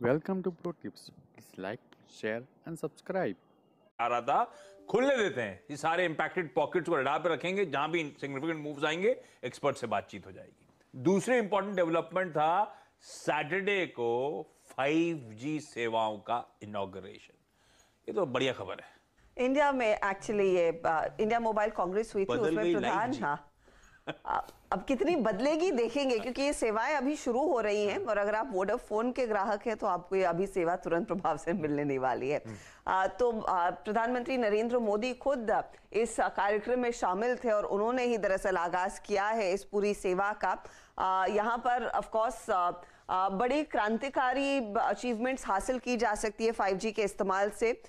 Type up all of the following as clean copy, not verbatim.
Welcome to Pro Tips. Please like, share and subscribe. आ रहा था, खुलने देते हैं। ये सारे इंपैक्टेड पॉकेट्स को रडार पे रखेंगे, जहां भी सिग्निफिकेंट मूव्स आएंगे एक्सपर्ट से बातचीत हो जाएगी। दूसरी इंपॉर्टेंट डेवलपमेंट था सैटरडे को 5G सेवाओं का इनॉग्रेशन। ये तो बढ़िया खबर है। इंडिया में एक्चुअली ये इंडिया मोबाइल कांग्रेस हुई थी, उसमें प्रधान था। अब कितनी बदलेगी देखेंगे, क्योंकि ये सेवाएं अभी शुरू हो रही हैं और अगर आप वोडाफोन के ग्राहक हैं तो आपको ये अभी सेवा तुरंत प्रभाव से मिलने नहीं वाली है। तो प्रधानमंत्री नरेंद्र मोदी खुद इस कार्यक्रम में शामिल थे और उन्होंने ही दरअसल आगाज किया है इस पूरी सेवा का। यहाँ पर ऑफ कोर्स बड़ी क्रांतिकारी अचीवमेंट्स हासिल की जा सकती है 5G के इस्तेमाल से।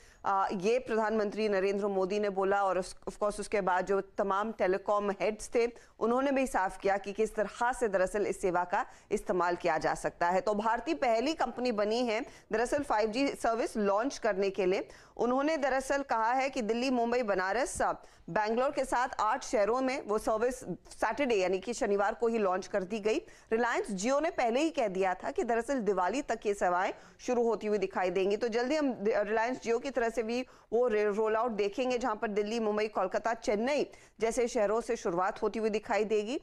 ये प्रधानमंत्री नरेंद्र मोदी ने बोला और ऑफ कोर्स उसके बाद जो तमाम टेलीकॉम हेड्स थे उन्होंने भी साफ किया कि किस तरह से दरअसल इस सेवा का इस्तेमाल किया जा सकता है। तो भारतीय पहली कंपनी बनी है दरअसल 5G सर्विस लॉन्च करने के लिए। उन्होंने दरअसल कहा है कि दिल्ली, मुंबई, बनारस, बैंगलोर के साथ 8 शहरों में वो सर्विस सैटरडे यानी कि शनिवार को ही लॉन्च कर दी गई। रिलायंस जियो ने पहले ही कह दिया था कि दरअसल दिवाली तक ये सेवाएं शुरू होती हुई दिखाई देंगी। तो जल्दी हम रिलायंस जियो की तरफ से भी वो रोल आउट देखेंगे, जहां पर दिल्ली, मुंबई, कोलकाता, चेन्नई जैसे शहरों से शुरुआत होती हुई दिखाई देगी।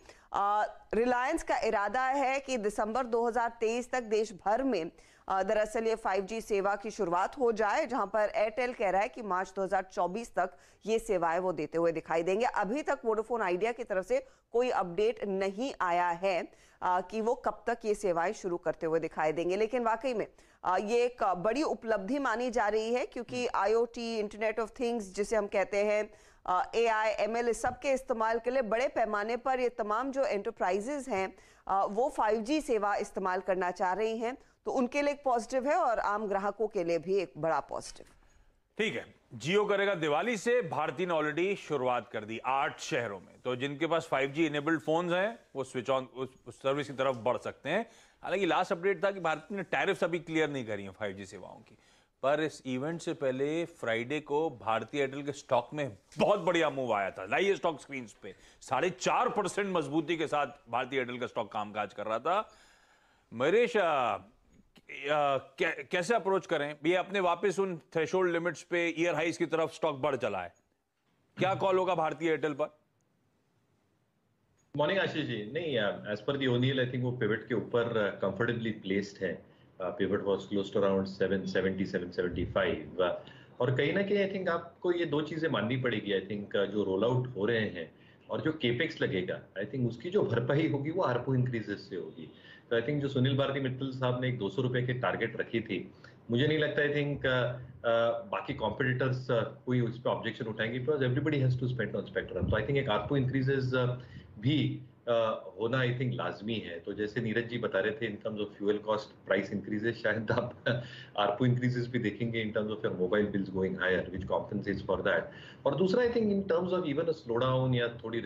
रिलायंस का इरादा है कि दिसंबर 2023 तक देश भर में दरअसल ये 5G सेवा की शुरुआत हो जाए, जहां पर एयरटेल कह रहा है कि मार्च 2024 तक ये सेवाएं वो देते हुए दिखाई देंगे। अभी तक वोडाफोन आइडिया की तरफ से कोई अपडेट नहीं आया है कि वो कब तक ये सेवाएं शुरू करते हुए दिखाई देंगे, लेकिन वाकई में ये एक बड़ी उपलब्धि मानी जा रही है, क्योंकि IoT, इंटरनेट ऑफ थिंग्स जिसे हम कहते हैं, AI, ML, इस सब के इस्तेमाल के लिए बड़े पैमाने पर ये तमाम जो एंटरप्राइजेज हैं वो 5G सेवा इस्तेमाल करना चाह रही हैं। तो उनके लिए एक पॉजिटिव है और आम ग्राहकों के लिए भी एक बड़ा पॉजिटिव। ठीक है, जियो करेगा दिवाली से। भारती ने ऑलरेडी शुरुआत कर दी 8 शहरों में। तो जिनके पास 5G इनेबल्ड फोन्स हैं वो स्विच ऑन उस सर्विस की तरफ बढ़ सकते हैं। हालांकि लास्ट अपडेट था कि भारती ने टैरिफ्स अभी क्लियर नहीं करी हैं 5G सेवाओं की। पर इस इवेंट से पहले फ्राइडे को भारतीय एयरटेल के स्टॉक में बहुत बढ़िया मूव आया था। लाइए स्टॉक स्क्रीन पे 4.5% मजबूती के साथ भारतीय एयरटेल का स्टॉक कामकाज कर रहा था। महेश, कैसे अप्रोच करें ये अपने वापस उन थ्रेशोल्ड लिमिट्स पे ईयर हाइज की तरफ स्टॉक बढ़ चला है, क्या कॉल होगा भारतीय एयरटेल पर? मॉर्निंग आशीष जी। नहीं, as per the ओनियल I think वो पिवट के ऊपर कंफर्टेबली प्लेस्ड है। Pivot was close to around 770 775 और कहीं ना कहीं आई थिंक आपको ये दो चीजें माननी पड़ेगी। आई थिंक जो रोल आउट हो रहे हैं और जो केपेक्स लगेगा, आई थिंक उसकी जो भरपाई होगी वो आरपू इंक्रीजेस से होगी। तो आई थिंक जो सुनील भारती मित्तल साहब ने एक 200 रुपए की टारगेट रखी थी, मुझे नहीं लगता आई थिंक बाकी कॉम्पिटिटर्स कोई उस पर ऑब्जेक्शन उठाएंगे, because everybody has to spend on spectrum. तो आई थिंक एक आरपू इंक्रीजेस भी होना आई थिंक लाजमी है। तो जैसे नीरज जी बता रहे थे in terms of fuel cost price increases, शायद आप आरपू इंक्रीजेस भी देखेंगे in terms of your mobile bills going higher, which compensates for that. और दूसरा I think in terms of even a slowdown या थोड़ी